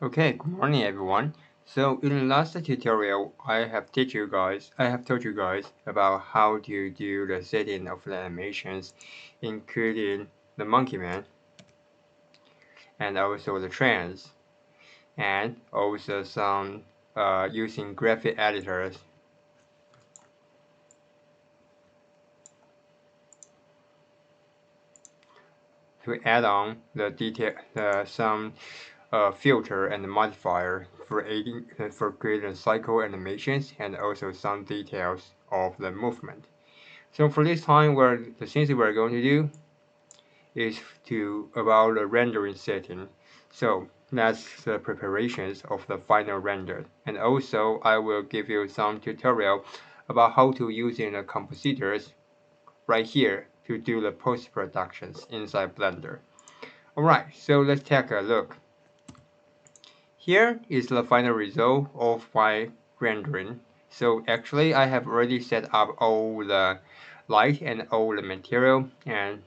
Okay, good morning everyone. So in the last tutorial, I have told you guys about how to do the setting of the animations, including the monkey man and also the trance, and also some using graphic editors to add on the detail, some filter and modifier for creating cycle animations and also some details of the movement. So for this time, the things we're going to do is about the rendering setting. So that's the preparations of the final render. And also I will give you some tutorial about how to using the compositors right here to do the post-productions inside Blender. Alright, so let's take a look. Here is the final result of my rendering. So actually I have already set up all the light and all the material and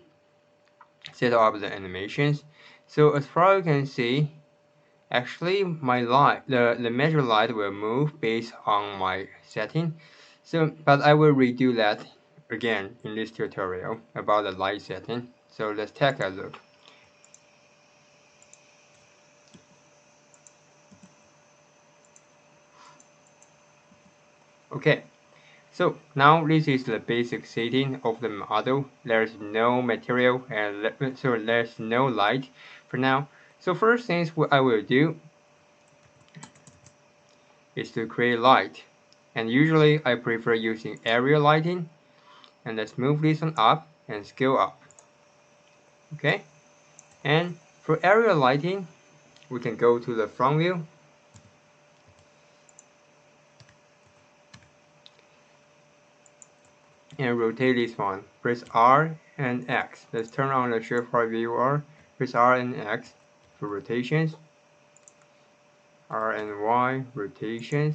set up the animations. So as far as you can see, actually my light, the measure light will move based on my setting. So, but I will redo that again in this tutorial about the light setting. So let's take a look. Okay, so now this is the basic setting of the model. There's no material and so there's no light for now. So first things what I will do is to create light. And usually I prefer using area lighting. And let's move this one up and scale up. Okay. And for area lighting, we can go to the front view. And rotate this one. Press R and X. Let's turn on the shift right viewer. Press R and X for rotations. R and Y rotations.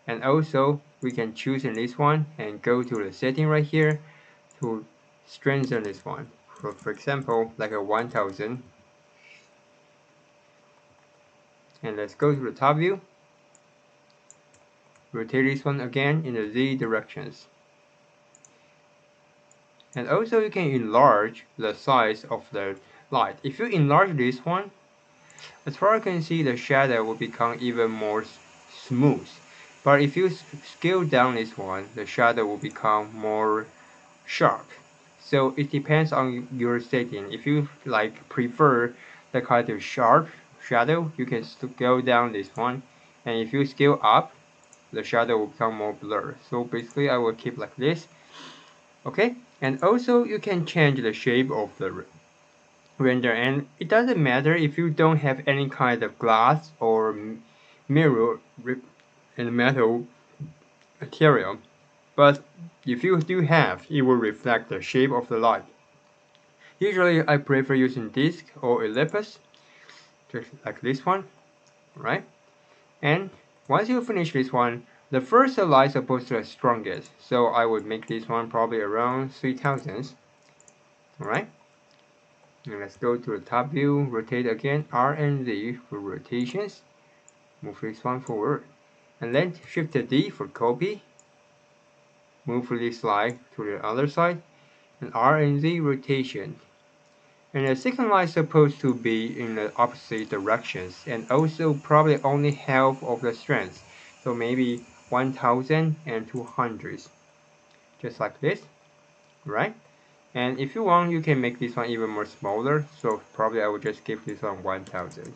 And also we can choose in this one and go to the setting right here to strengthen this one. For example, like a 1000. And let's go to the top view. Rotate this one again in the Z directions. And also you can enlarge the size of the light. If you enlarge this one, as far as you can see, the shadow will become even more smooth. But if you scale down this one, the shadow will become more sharp. So it depends on your setting. If you prefer the kind of sharp shadow, you can scale down this one. And if you scale up, the shadow will become more blurred. So basically I will keep like this. Okay, and also you can change the shape of the render, and it doesn't matter if you don't have any kind of glass or mirror and metal material, but if you do have, it will reflect the shape of the light. Usually I prefer using disc or ellipse, just like this one, right? And once you finish this one, the first light is supposed to be the strongest, so I would make this one probably around 3000. Alright? And let's go to the top view, rotate again, R and Z for rotations. Move this one forward. And then shift D for copy. Move this slide to the other side. And R and Z rotation. And the second line is supposed to be in the opposite directions and also probably only half of the strength. So maybe 1200. Just like this, right? And if you want, you can make this one even more smaller. So probably I will just give this one 1000.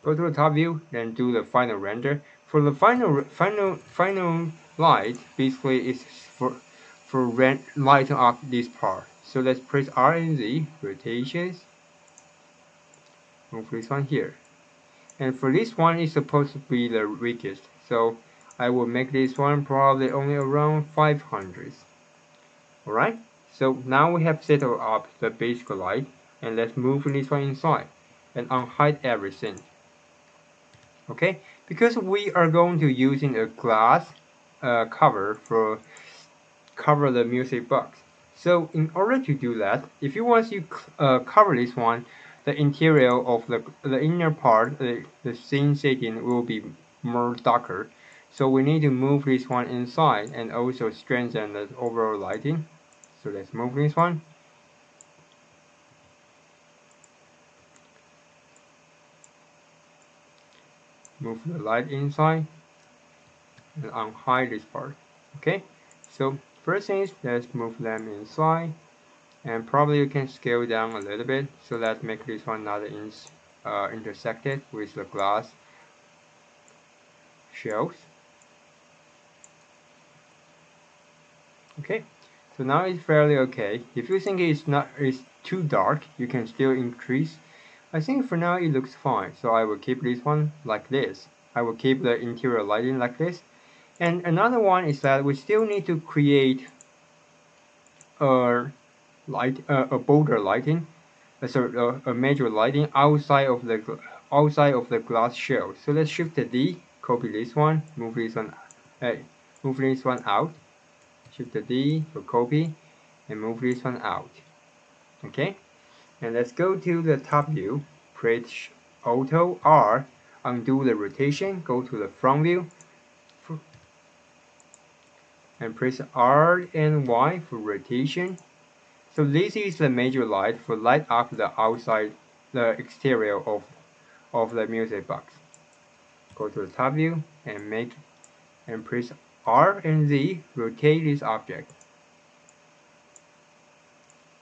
Go to the top view, then do the final render. For the final light, basically it's for lighten up this part. So let's press R and Z, rotations. Move this one here. And for this one, it's supposed to be the weakest. So I will make this one probably only around 500. Alright, so now we have set up the basic light, and let's move this one inside and unhide everything. Okay, because we are going to using a glass cover for cover the music box. So in order to do that, if you want to cover this one, the interior of the inner part, the scene setting will be more darker. So we need to move this one inside and also strengthen the overall lighting. So let's move this one. Move the light inside and unhide this part. Okay, so first thing is let's move them inside, and probably you can scale down a little bit so that make this one not intersected with the glass shells. Okay, so now it's fairly okay. If you think it's too dark, you can still increase. I think for now it looks fine, so I will keep this one like this. I will keep the interior lighting like this. And another one is that we still need to create a a bolder lighting, a major lighting outside of the glass shell. So let's shift the D, copy this one, move this one out. Shift the D for copy and move this one out. Okay, and let's go to the top view, press Auto R, undo the rotation, go to the front view, and press R and Y for rotation. So this is the major light for light up the exterior of the music box. Go to the top view and press R and Z, rotate this object.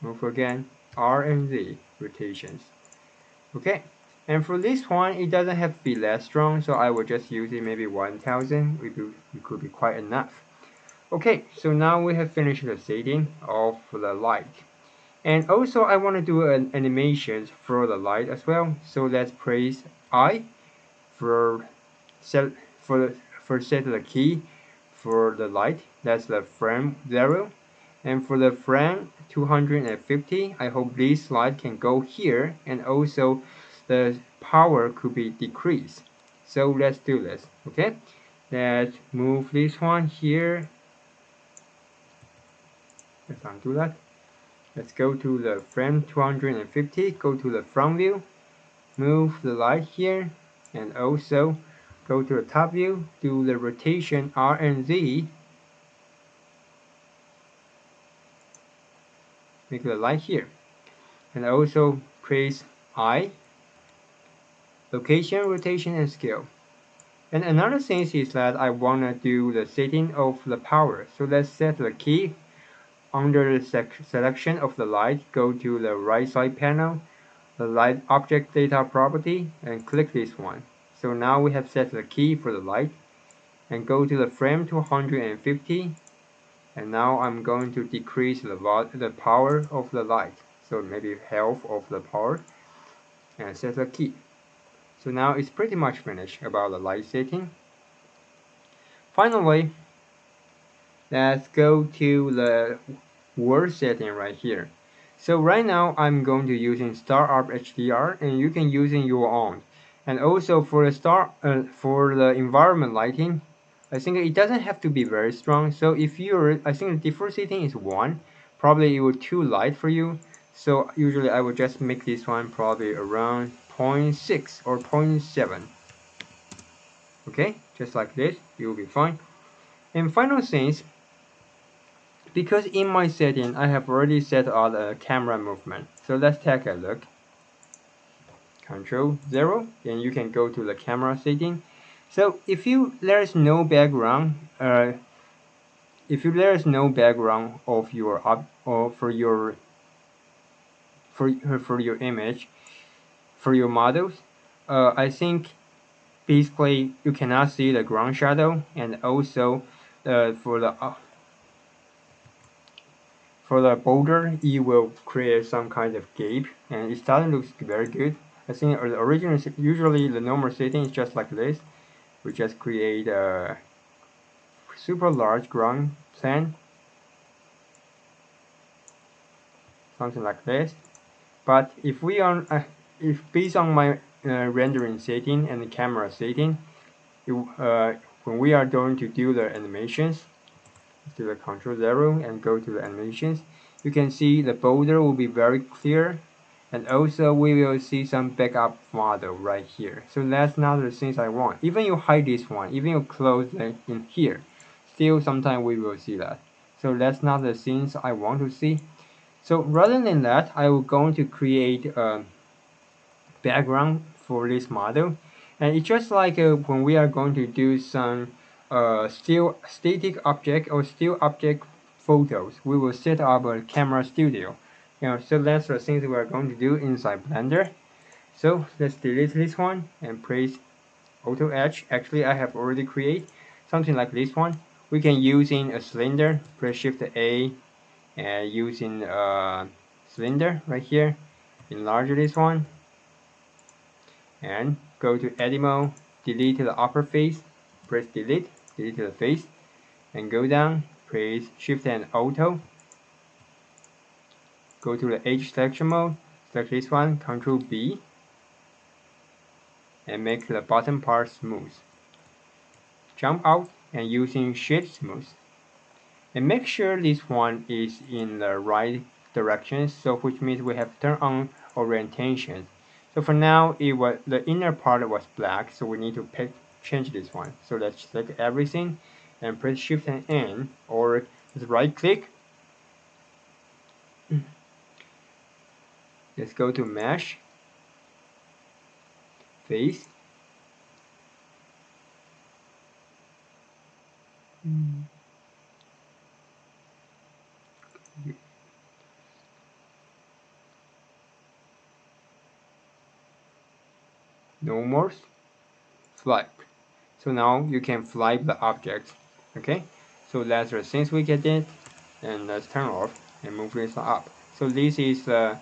Move again, R and Z rotations. Okay, and for this one, it doesn't have to be less strong, so I will just use it maybe 1000. It could be quite enough. Okay, so now we have finished the setting of the light. And also I want to do an animation for the light as well. So let's press I for set the key for the light. That's the frame 0. And for the frame 250, I hope this light can go here, and also the power could be decreased. So let's do this. Okay, let's move this one here. Let's undo that. Let's go to the frame 250, go to the front view, move the light here, and also go to the top view, do the rotation R and Z, make the light here, and also press I, location, rotation, and scale. And another thing is that I want to do the setting of the power. So let's set the key under the selection of the light, go to the right side panel, the light object data property, and click this one. So now we have set the key for the light, and go to the frame 250, and now I'm going to decrease the power of the light, so maybe half of the power, and set the key. So now it's pretty much finished about the light setting. Finally, let's go to the word setting right here. So right now I'm going to using StarUp HDR, and you can using your own. And also for the environment lighting, I think it doesn't have to be very strong. So if I think the default setting is 1, probably it will too light for you. So usually I would just make this one probably around 0.6 or 0.7. Okay, just like this, it will be fine. And final things, because in my setting I have already set all the camera movement. So let's take a look. Control 0, then you can go to the camera setting. So if there is no background of for your image, for your models, I think basically you cannot see the ground shadow, and also for the border, it will create some kind of gap, and it doesn't look very good. I think the original, usually the normal setting is just like this. We just create a super large ground plane, something like this. But if based on my rendering setting and the camera setting, when we are going to do the animations, do the Control 0 and go to the animations, you can see the border will be very clear, And also we will see some backup model right here. So that's not the things I want. Even you hide this one, even you close it in here, still sometimes we will see that. So that's not the things I want to see. So rather than that, I will going to create a background for this model. And it's just like when we are going to do some still static object or still object photos, we will set up a camera studio. So that's the things we are going to do inside Blender. So let's delete this one and press Auto Edge. Actually, I have already created something like this one. We can using a cylinder, press Shift A, and using a cylinder right here, enlarge this one, and go to Edit Mode, delete the upper face, press delete, delete the face, and go down, press Shift and Auto, go to the Edge Selection Mode, select this one, Control B, and make the bottom part smooth. Jump out and using Shape Smooth. And make sure this one is in the right direction, so which means we have turned on orientation. So for now, the inner part was black, so we need to change this one. So let's select everything and press Shift and N, or just right click. Let's go to Mesh, Face. No more flip. So now you can flip the object. Okay, so that's the things we get it, and let's turn off and move this up. So this is the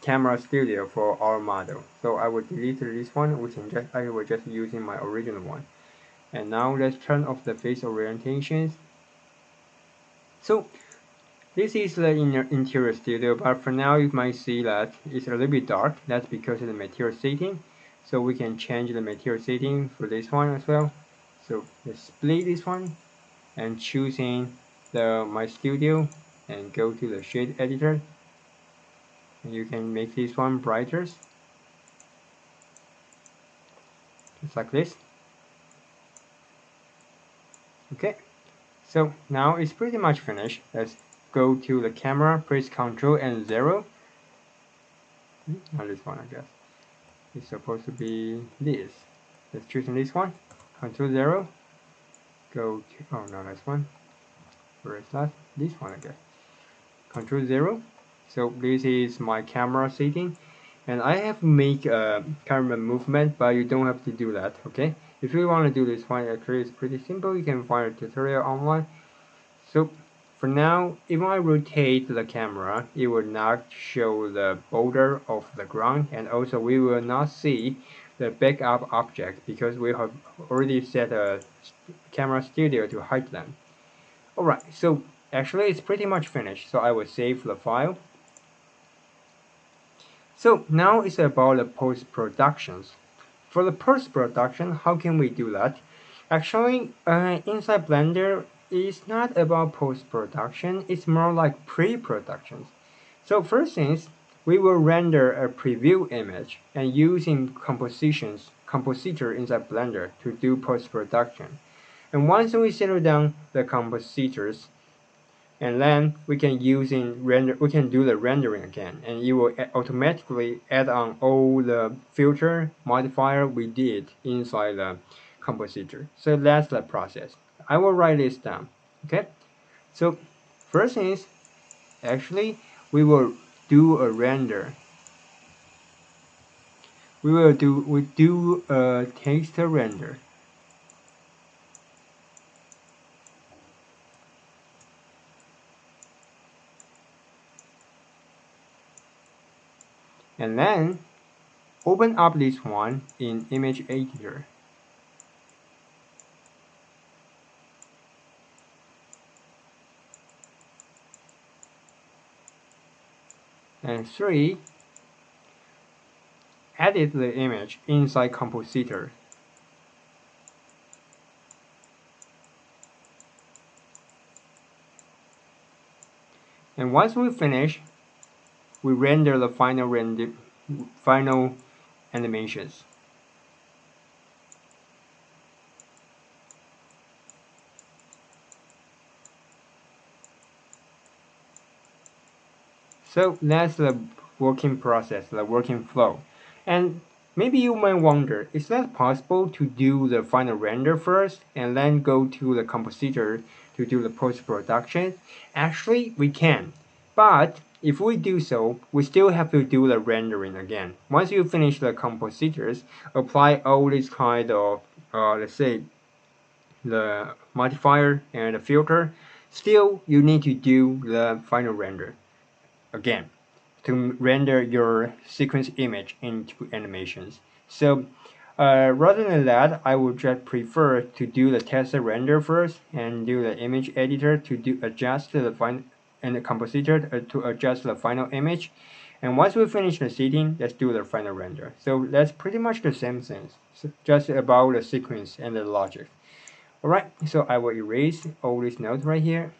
camera studio for our model. So I will delete this one. I will just using my original one. And now let's turn off the face orientations. So this is the interior studio, but for now you might see that it's a little bit dark. That's because of the material setting. So we can change the material setting for this one as well. So let's split this one and choosing the my studio and go to the shade editor. And you can make this one brighter, just like this. Okay, so now it's pretty much finished. Let's go to the camera, press Ctrl and 0. Not this one, I guess. It's supposed to be this. Let's choose this one. Ctrl 0. Go to, oh no, this one. Where is that? This one, I guess. Ctrl 0. So this is my camera setting. And I have make a camera movement, but you don't have to do that, okay? If you want to do this one, actually it's pretty simple. You can find a tutorial online. So for now, if I rotate the camera, it will not show the border of the ground, and also we will not see the backup object because we have already set a camera studio to hide them. Alright, so actually it's pretty much finished, so I will save the file. So now it's about the post-productions. For the post-production, how can we do that? Actually, inside Blender, it's not about post-production, it's more like pre-production. So first things, we will render a preview image and using Compositor inside Blender to do post-production. And once we settle down the compositors, and then we can we can do the rendering again, and it will automatically add on all the filter modifier we did inside the compositor. So that's the process. I will write this down. Okay, so first is actually we will do a render. We do a text render. And then open up this one in image editor. And 3, edit the image inside Compositor. And once we finish, we render the final animations. So that's the working process, the working flow. And maybe you might wonder, is that possible to do the final render first and then go to the compositor to do the post-production? Actually, we can. But if we do so, we still have to do the rendering again. Once you finish the compositors, apply all this kind of, let's say, the modifier and the filter, still you need to do the final render again to render your sequence image into animations. So rather than that, I would just prefer to do the test render first and do the image editor to do adjust the final and the compositor to adjust the final image. And once we finish the seeding, let's do the final render. So that's pretty much the same thing, so just about the sequence and the logic. Alright, so I will erase all these nodes right here.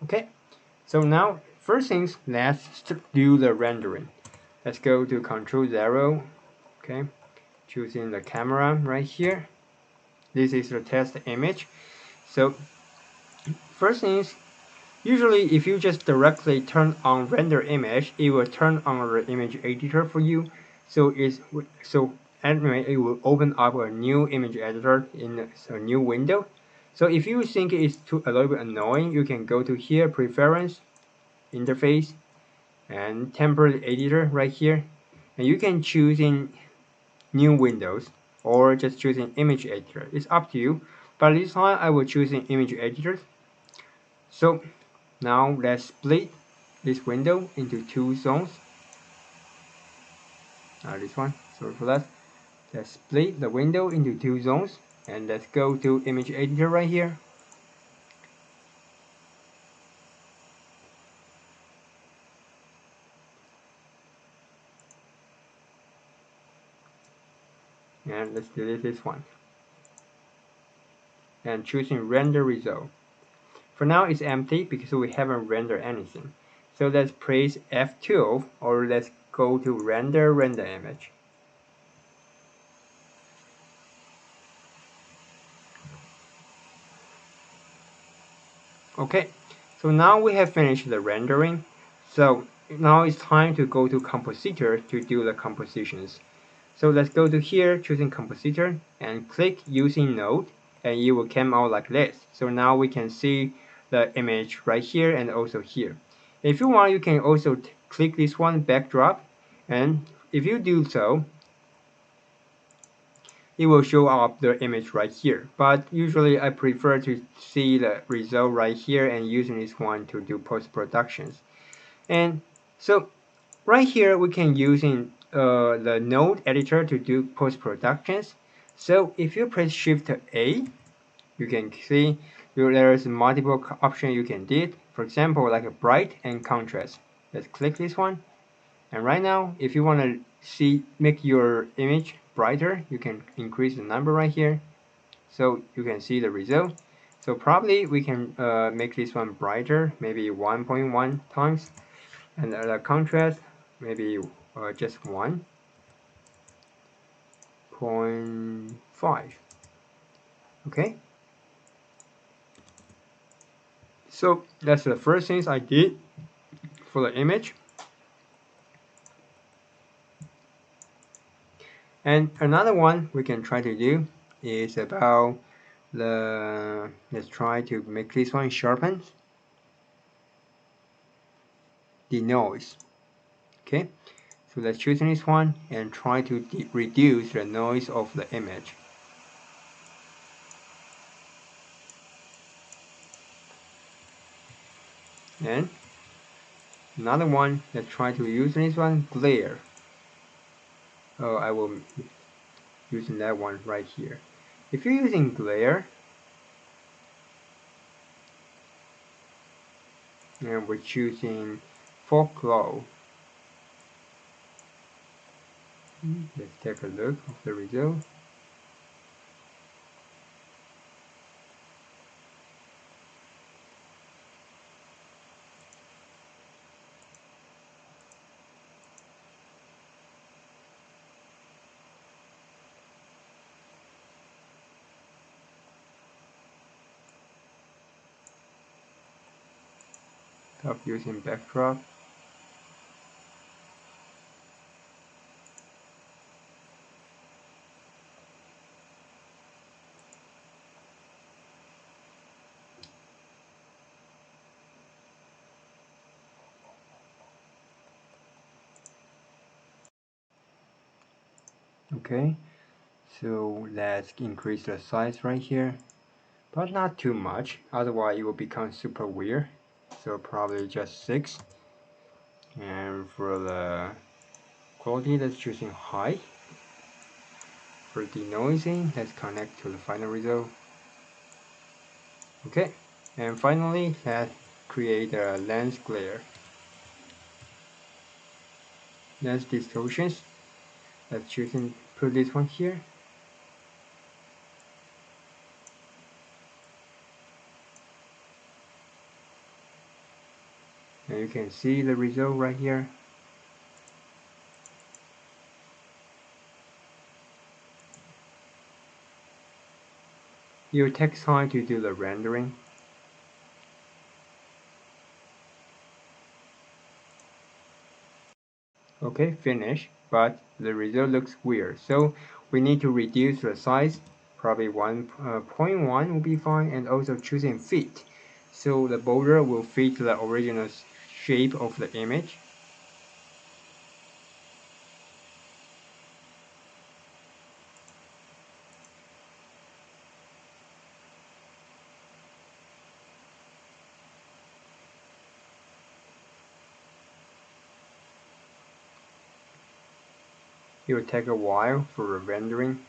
Okay, so now first things, let's do the rendering. Let's go to Control 0. Okay, choosing the camera right here. This is the test image. So first things, usually if you just directly turn on render image, it will turn on the image editor for you. So anyway, it will open up a new image editor in a new window. So if you think it's a little bit annoying, you can go to here, Preference, Interface, and Template Editor right here. And you can choose in new windows or just choosing image editor. It's up to you. But this time I will choose an image editor. So now let's split this window into two zones. This one, sorry for that. Let's split the window into two zones and let's go to image editor right here. And let's delete this one. And choosing render result. For now it's empty because we haven't rendered anything. So let's press F12 or let's go to render image. Okay, so now we have finished the rendering. So now it's time to go to Compositor to do the compositions. So let's go to here, choosing Compositor, and click using node, and it will come out like this. So now we can see the image right here and also here. If you want, you can also click this one, backdrop, and if you do so, it will show up the image right here. But usually I prefer to see the result right here and using this one to do post-productions. And so right here we can using the node editor to do post-productions. So if you press Shift A, you can see there's multiple options you can do. For example, like a bright and contrast. Let's click this one. And right now, if you want to make your image brighter, you can increase the number right here. So you can see the result. So probably we can make this one brighter, maybe 1.1 times. And the contrast, maybe just 1.5. Okay. So that's the first things I did for the image. And another one we can try to do is about let's try to make this one sharpen the noise. Okay, so let's choose this one and try to reduce the noise of the image. And another one, let's try to use this one, glare. Oh, I will using that one right here. If you're using glare, and we're choosing fog glow, let's take a look of the result. of using backdrop. Okay, so let's increase the size right here, but not too much, otherwise it will become super weird. So probably just 6. And for the quality, let's choosing high. For denoising, let's connect to the final result. Okay, and finally, let's create a lens glare. Lens distortions, let's choosing put this one here. And you can see the result right here. It will take time to do the rendering. Okay, finish, but the result looks weird. So we need to reduce the size, probably 1.1 will be fine, and also choosing fit. So the border will fit the original shape of the image. It will take a while for the rendering.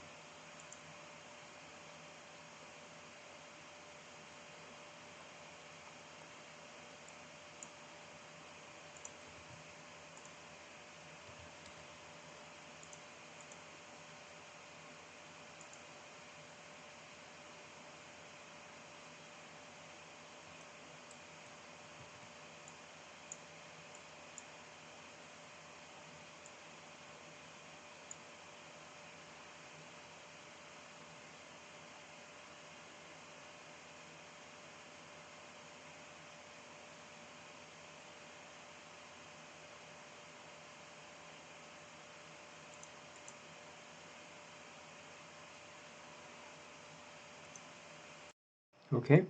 Okay,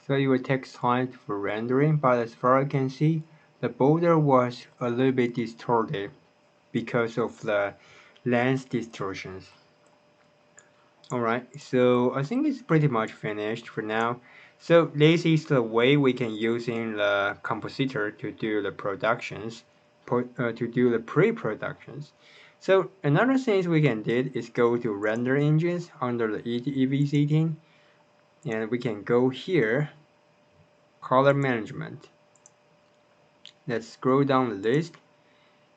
so it will take time for rendering, but as far as I can see, the border was a little bit distorted because of the lens distortions. Alright, so I think it's pretty much finished for now. So this is the way we can use in the Compositor to do the productions, to do the pre-productions. So another thing we can do is go to render engines under the EV setting, and we can go here, color management. Let's scroll down the list.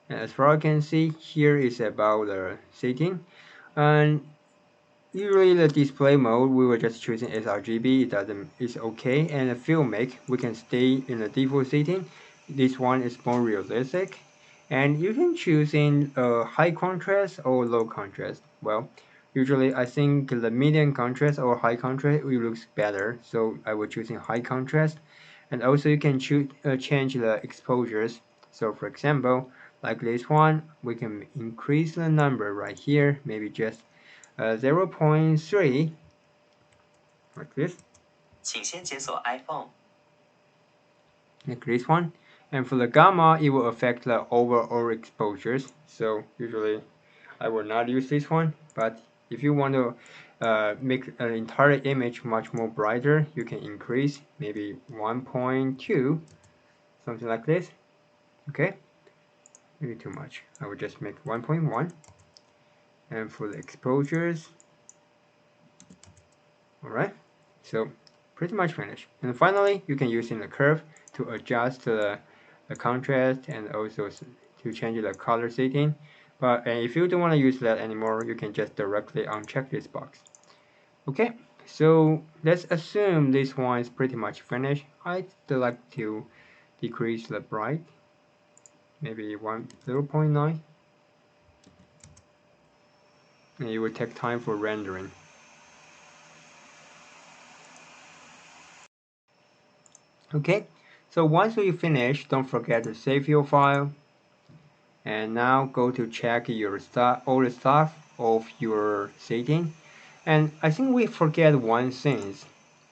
And as far as I can see, here is about the setting. And usually the display mode, we were just choosing sRGB, it's okay. And the filmic, we can stay in the default setting. This one is more realistic. And you can choose in high contrast or low contrast. Well, usually I think the medium contrast or high contrast will looks better. So I will choose in high contrast. And also you can choose, change the exposures. So for example, like this one, we can increase the number right here, maybe just 0.3, like this. 请先解锁 iPhone. Like this one. And for the gamma, it will affect the overall exposures. So usually I will not use this one, but if you want to make an entire image much more brighter, you can increase maybe 1.2, something like this. Okay, maybe too much. I will just make 1.1. And for the exposures, alright, so pretty much finished. And finally, you can use in the curve to adjust the contrast and also to change the color setting. But if you don't want to use that anymore, you can just directly uncheck this box. Okay, so let's assume this one is pretty much finished. I'd still like to decrease the bright, maybe 0.9. And it will take time for rendering. Okay, So once you finish, don't forget to save your file. And now go to check your all the stuff of your setting. And I think we forget one thing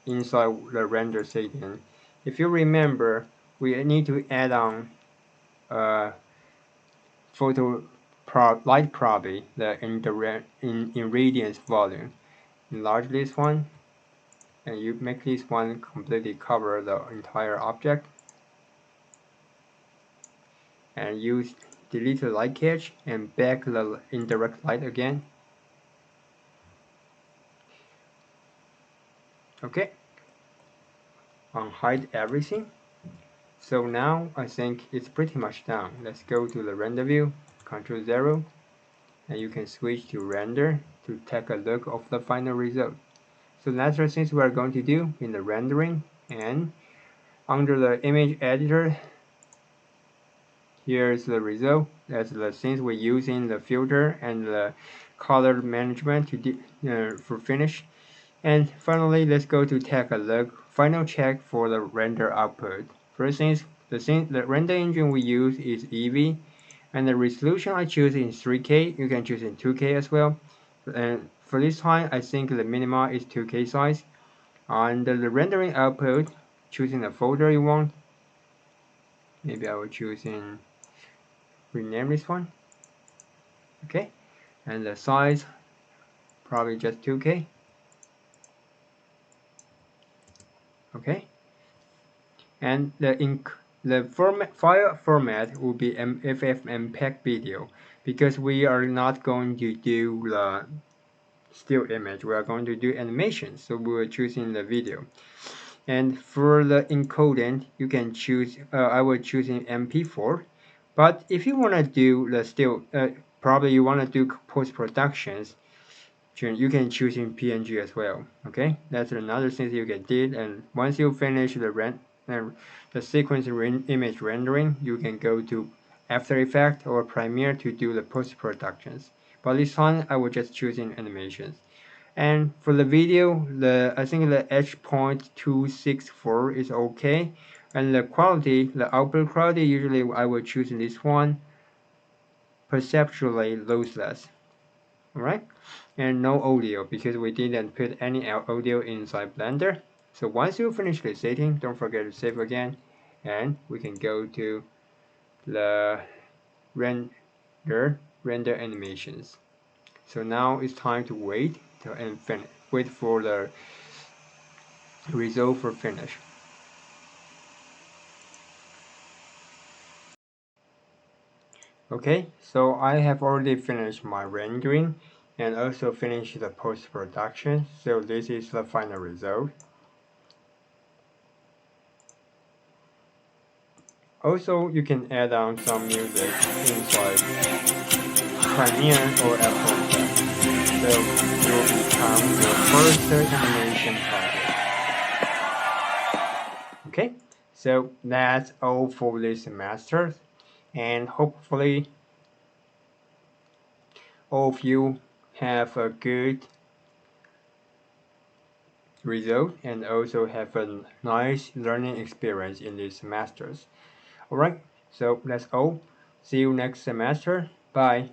inside the render setting. If you remember, we need to add on photo light probably the irradiance volume. Enlarge this one, and you make this one completely cover the entire object, and use delete the light cache and back the indirect light again. Okay, unhide everything. So now I think it's pretty much done. Let's go to the render view, Ctrl 0, and you can switch to render to take a look of the final result. So that's the things we are going to do in the rendering, and under the image editor, here's the result. That's the things we use in the filter and the color management for finish. And finally, let's go to take a look, final check for the render output. First things, the render engine we use is Eevee, and the resolution I choose is 3K. You can choose in 2K as well. And for this time, I think the minima is 2K size. Under the rendering output, choosing the folder you want. Maybe I will choose in rename this one. Okay, and the size probably just 2K. Okay, and the file format will be FFmpeg video, because we are not going to do the still image, we are going to do animation, so we are choosing the video. And for the encoding, you can choose I will choose in MP4, but if you want to do the still probably you want to do post-productions, you can choose in PNG as well. Okay, that's another thing you can do. And once you finish the sequence image rendering, you can go to After Effects or Premiere to do the post-productions. But this time I will just choose in animations. And for the video, I think the H.264 is okay. And the quality, the output quality, usually I will choose this one, perceptually lossless. Alright, and no audio because we didn't put any audio inside Blender. So once you finish the setting, don't forget to save again, and we can go to the render animations. So now it's time to wait for the result for finish. Okay, so I have already finished my rendering and also finished the post-production. So this is the final result. Also, you can add on some music inside Premiere or After Effects. So it will become your first animation project. Okay, so that's all for this semester, and hopefully all of you have a good result and also have a nice learning experience in these semesters. Alright, so that's all. See you next semester. Bye.